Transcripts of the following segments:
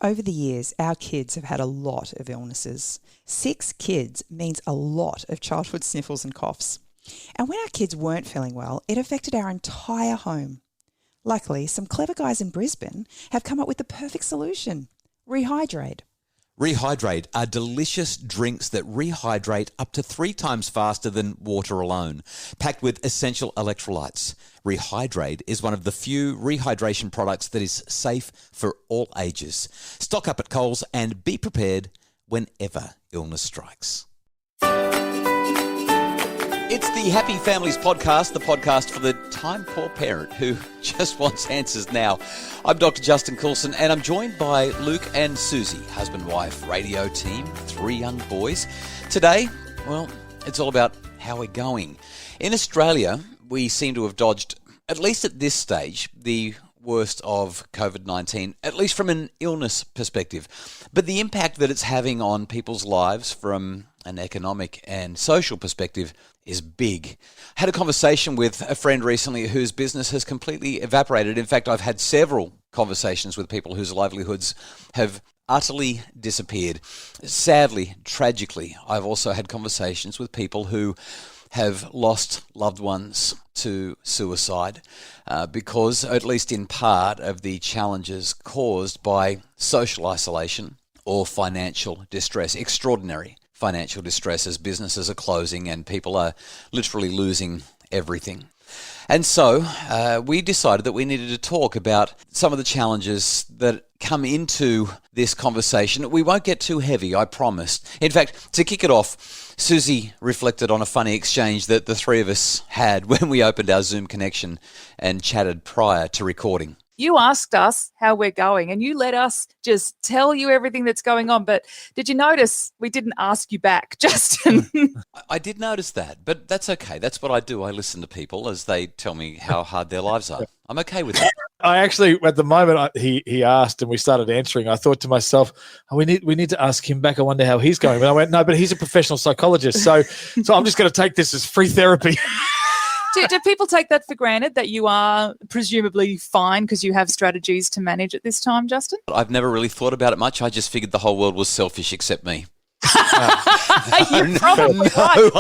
Over the years, our kids have had a lot of illnesses. 6 kids means a lot of childhood sniffles and coughs. And when our kids weren't feeling well, it affected our entire home. Luckily, some clever guys in Brisbane have come up with the perfect solution: Rehydrate. Rehydrate are delicious drinks that rehydrate up to 3 times faster than water alone, packed with essential electrolytes. Rehydrate is one of the few rehydration products that is safe for all ages. Stock up at Coles and be prepared whenever illness strikes. It's the Happy Families Podcast, the podcast for the time-poor parent who just wants answers now. I'm Dr. Justin Coulson, and I'm joined by Luke and Susie, husband-wife radio team, 3 young boys. Today, well, it's all about how we're going. In Australia, we seem to have dodged, at least at this stage, the worst of COVID-19, at least from an illness perspective. But the impact that it's having on people's lives from an economic and social perspective is big. I had a conversation with a friend recently whose business has completely evaporated. In fact, I've had several conversations with people whose livelihoods have utterly disappeared. Sadly, tragically, I've also had conversations with people who have lost loved ones to suicide because, at least in part, of the challenges caused by social isolation or financial distress, extraordinary financial distress as businesses are closing and people are literally losing everything. And so we decided that we needed to talk about some of the challenges that come into this conversation. We won't get too heavy, I promised. In fact, to kick it off, Susie reflected on a funny exchange that the 3 of us had when we opened our Zoom connection and chatted prior to recording. You asked us how we're going and you let us just tell you everything that's going on. But did you notice we didn't ask you back, Justin? I did notice that, but that's okay. That's what I do. I listen to people as they tell me how hard their lives are. I'm okay with that. I actually, at the moment he asked and we started answering, I thought to myself, oh, we need to ask him back. I wonder how he's going. But I went, no, but he's a professional psychologist. So I'm just going to take this as free therapy. Do people take that for granted, that you are presumably fine because you have strategies to manage at this time, Justin? I've never really thought about it much. I just figured the whole world was selfish except me. You're probably right.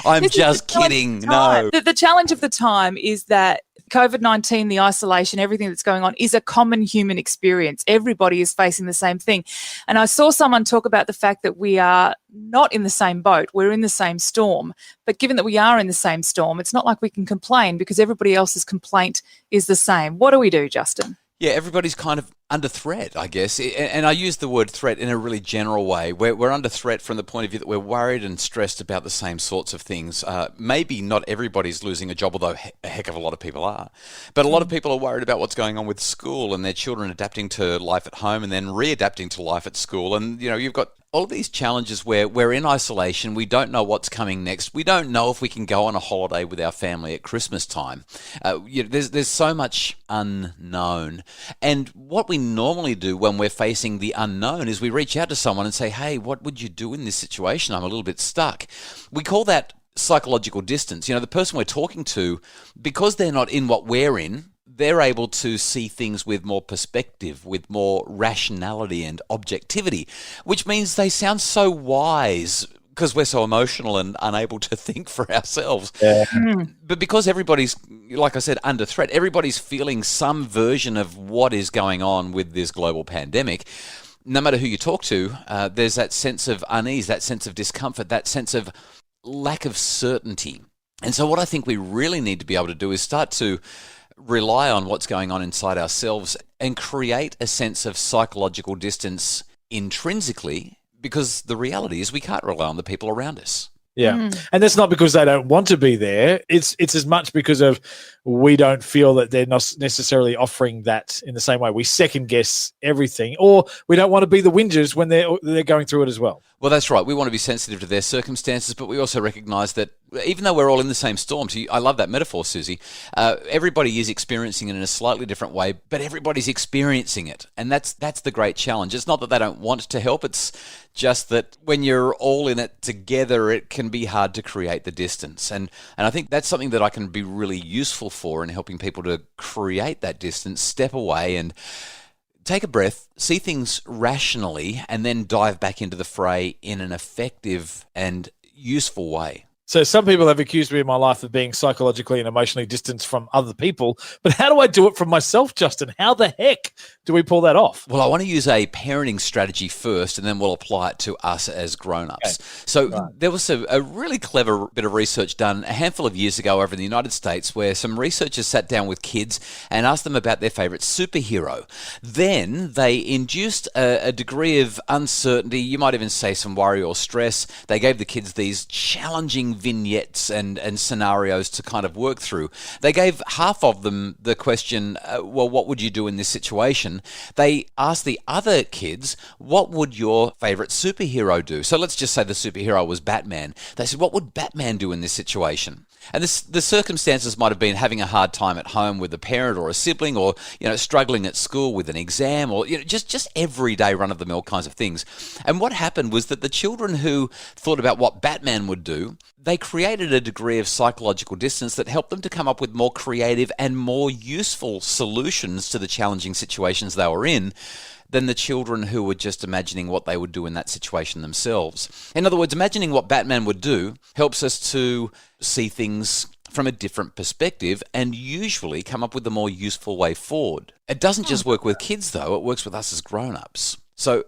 I'm just kidding. No. The challenge of the time is that COVID-19, the isolation, everything that's going on is a common human experience. Everybody is facing the same thing. And I saw someone talk about the fact that we are not in the same boat. We're in the same storm. But given that we are in the same storm, it's not like we can complain because everybody else's complaint is the same. What do we do, Justin? Yeah, everybody's kind of under threat, I guess. And I use the word threat in a really general way. We're under threat from the point of view that we're worried and stressed about the same sorts of things. Maybe not everybody's losing a job, although a heck of a lot of people are. But a lot of people are worried about what's going on with school and their children adapting to life at home and then readapting to life at school. And, you know, you've got all of these challenges where we're in isolation. We don't know what's coming next. We don't know if we can go on a holiday with our family at Christmas time. There's so much unknown. And what we normally do when we're facing the unknown is we reach out to someone and say, hey, what would you do in this situation? I'm a little bit stuck. We call that psychological distance. You know, the person we're talking to, because they're not in what we're in, they're able to see things with more perspective, with more rationality and objectivity, which means they sound so wise because we're so emotional and unable to think for ourselves. Yeah. But because everybody's, like I said, under threat, everybody's feeling some version of what is going on with this global pandemic. No matter who you talk to, there's that sense of unease, that sense of discomfort, that sense of lack of certainty. And so what I think we really need to be able to do is start to rely on what's going on inside ourselves and create a sense of psychological distance intrinsically, because the reality is we can't rely on the people around us. Yeah. And that's not because they don't want to be there. It's as much because of we don't feel that they're not necessarily offering that in the same way. We second guess everything, or we don't want to be the whingers when they're going through it as well. Well, that's right. We want to be sensitive to their circumstances, but we also recognise that even though we're all in the same storm, I love that metaphor, Susie, everybody is experiencing it in a slightly different way, but everybody's experiencing it. And that's the great challenge. It's not that they don't want to help. It's just that when you're all in it together, it can be hard to create the distance. And I think that's something that I can be really useful for in helping people to create that distance, step away and take a breath, see things rationally, and then dive back into the fray in an effective and useful way. So some people have accused me in my life of being psychologically and emotionally distanced from other people, but how do I do it from myself, Justin? How the heck do we pull that off? Well, I want to use a parenting strategy first, and then we'll apply it to us as grown-ups. Okay. So there was a really clever bit of research done a handful of years ago over in the United States where some researchers sat down with kids and asked them about their favorite superhero. Then they induced a degree of uncertainty, you might even say some worry or stress. They gave the kids these challenging vignettes and scenarios to kind of work through. They gave half of them the question, well, what would you do in this situation? They asked the other kids, what would your favorite superhero do? So let's just say the superhero was Batman. They said, what would Batman do in this situation? And the circumstances might have been having a hard time at home with a parent or a sibling, or struggling at school with an exam, or just everyday run-of-the-mill kinds of things. And what happened was that the children who thought about what Batman would do, they created a degree of psychological distance that helped them to come up with more creative and more useful solutions to the challenging situations they were in than the children who were just imagining what they would do in that situation themselves. In other words, imagining what Batman would do helps us to see things from a different perspective and usually come up with a more useful way forward. It doesn't just work with kids, though. It works with us as grown-ups. So,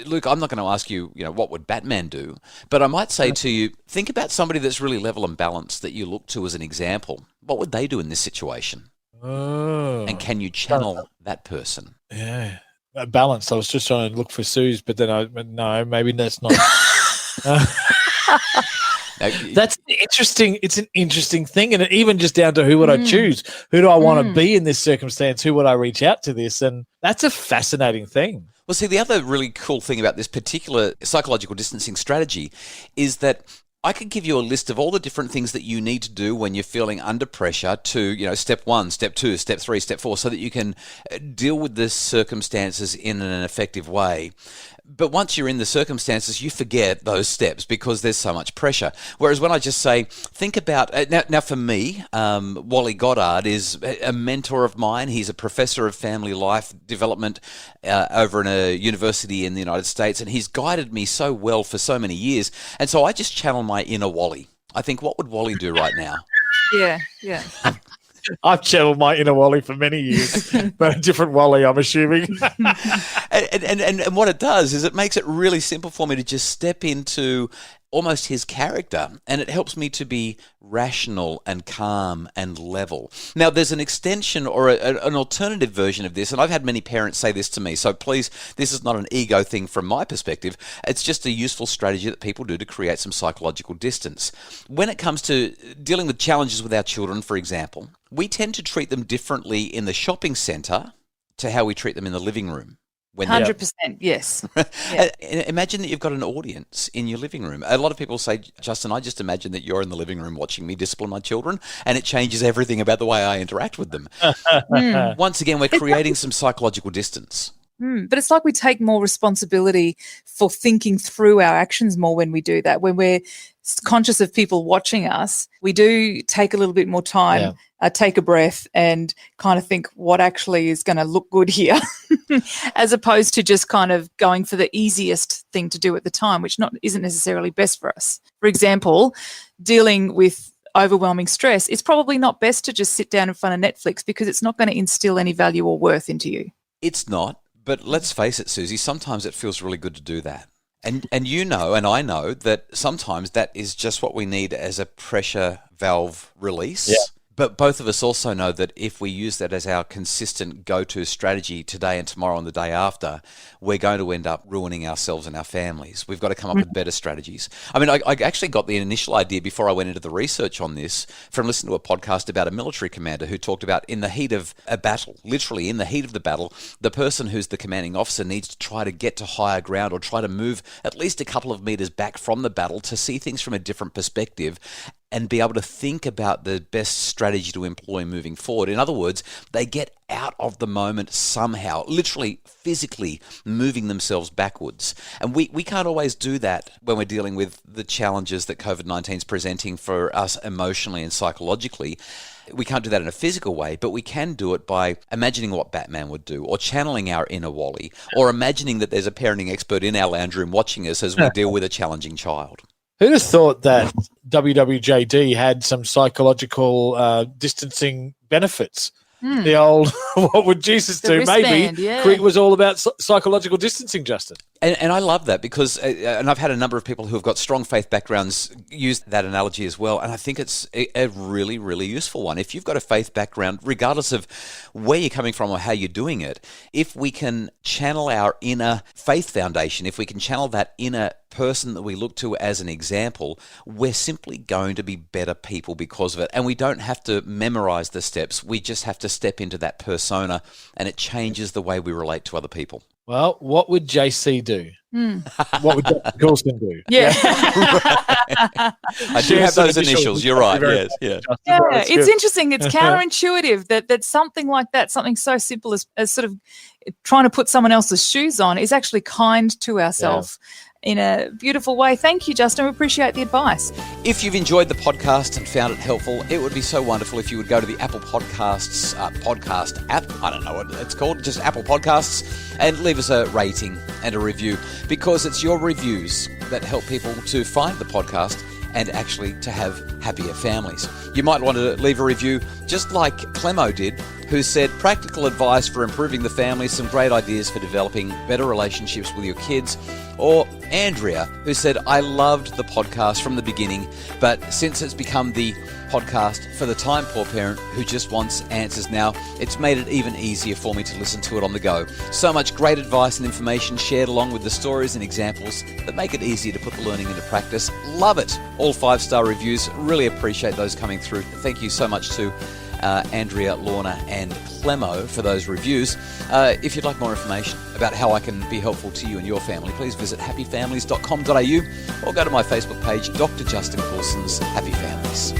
Luke, I'm not going to ask you, what would Batman do? But I might say to you, think about somebody that's really level and balanced that you look to as an example. What would they do in this situation? Oh. And can you channel that person? Yeah. Balanced. I was just trying to look for Sue's, but then no, maybe that's not. That's interesting. It's an interesting thing. And even just down to who would I choose? Who do I want to be in this circumstance? Who would I reach out to this? And that's a fascinating thing. Well, see, the other really cool thing about this particular psychological distancing strategy is that I could give you a list of all the different things that you need to do when you're feeling under pressure to, step 1, step 2, step 3, step 4, so that you can deal with the circumstances in an effective way. But once you're in the circumstances, you forget those steps because there's so much pressure. Whereas when I just say, think about, now for me, Wally Goddard is a mentor of mine. He's a professor of family life development over in a university in the United States, and he's guided me so well for so many years. And so I just channel my inner Wally. I think, what would Wally do right now? Yeah. I've channeled my inner Wally for many years, but a different Wally, I'm assuming. and what it does is it makes it really simple for me to just step into almost his character, and it helps me to be rational and calm and level. Now, there's an extension or an alternative version of this, and I've had many parents say this to me, so please, this is not an ego thing from my perspective. It's just a useful strategy that people do to create some psychological distance. When it comes to dealing with challenges with our children, for example, we tend to treat them differently in the shopping centre to how we treat them in the living room. 100%, yes. Yeah. Imagine that you've got an audience in your living room. A lot of people say, Justin, I just imagine that you're in the living room watching me discipline my children, and it changes everything about the way I interact with them. Once again, we're creating some psychological distance. But it's like we take more responsibility for thinking through our actions more when we do that. When we're conscious of people watching us, we do take a little bit more time, take a breath and kind of think what actually is going to look good here, as opposed to just kind of going for the easiest thing to do at the time, which isn't necessarily best for us. For example, dealing with overwhelming stress, it's probably not best to just sit down in front of Netflix because it's not going to instill any value or worth into you. It's not. But let's face it, Susie, sometimes it feels really good to do that. And and I know that sometimes that is just what we need as a pressure valve release. Yeah. But both of us also know that if we use that as our consistent go-to strategy today and tomorrow and the day after, we're going to end up ruining ourselves and our families. We've got to come up with better strategies. I mean, I actually got the initial idea before I went into the research on this from listening to a podcast about a military commander who talked about in the heat of a battle, literally in the heat of the battle, the person who's the commanding officer needs to try to get to higher ground or try to move at least a couple of meters back from the battle to see things from a different perspective and be able to think about the best strategy to employ moving forward. In other words, they get out of the moment somehow, literally physically moving themselves backwards. And we can't always do that when we're dealing with the challenges that COVID-19 is presenting for us emotionally and psychologically. We can't do that in a physical way, but we can do it by imagining what Batman would do, or channeling our inner Wally, or imagining that there's a parenting expert in our lounge room watching us as we deal with a challenging child. Who'd have thought that WWJD had some psychological distancing benefits? The old, what would Jesus do? Wristband, Maybe Crete was all about psychological distancing, Justin. And I love that because, and I've had a number of people who have got strong faith backgrounds use that analogy as well. And I think it's a really, really useful one. If you've got a faith background, regardless of where you're coming from or how you're doing it, if we can channel our inner faith foundation, if we can channel that inner person that we look to as an example, we're simply going to be better people because of it. And we don't have to memorize the steps. We just have to step into that persona, and it changes the way we relate to other people. Well, what would JC do? What would Justin Coulson do? Yeah. I do have those initials. You're right. Yes. Yeah. Yeah, it's interesting. It's counterintuitive that something like that, something so simple as sort of trying to put someone else's shoes on, is actually kind to ourselves. In a beautiful way. Thank you, Justin. We appreciate the advice. If you've enjoyed the podcast and found it helpful, it would be so wonderful if you would go to the Apple Podcasts podcast app. I don't know what it's called, just Apple Podcasts, and leave us a rating and a review, because it's your reviews that help people to find the podcast and actually to have happier families. You might want to leave a review just like Clemo did, who said, practical advice for improving the family, some great ideas for developing better relationships with your kids. Or Andrea, who said, I loved the podcast from the beginning, but since it's become the podcast for the time poor parent who just wants answers now, it's made it even easier for me to listen to it on the go. So much great advice and information shared along with the stories and examples that make it easier to put the learning into practice. Love it. All 5-star reviews. Really appreciate those coming through. Thank you so much to Andrea, Lorna and Clemo for those reviews. If you'd like more information about how I can be helpful to you and your family, please visit happyfamilies.com.au or go to my Facebook page, Dr. Justin Coulson's Happy Families.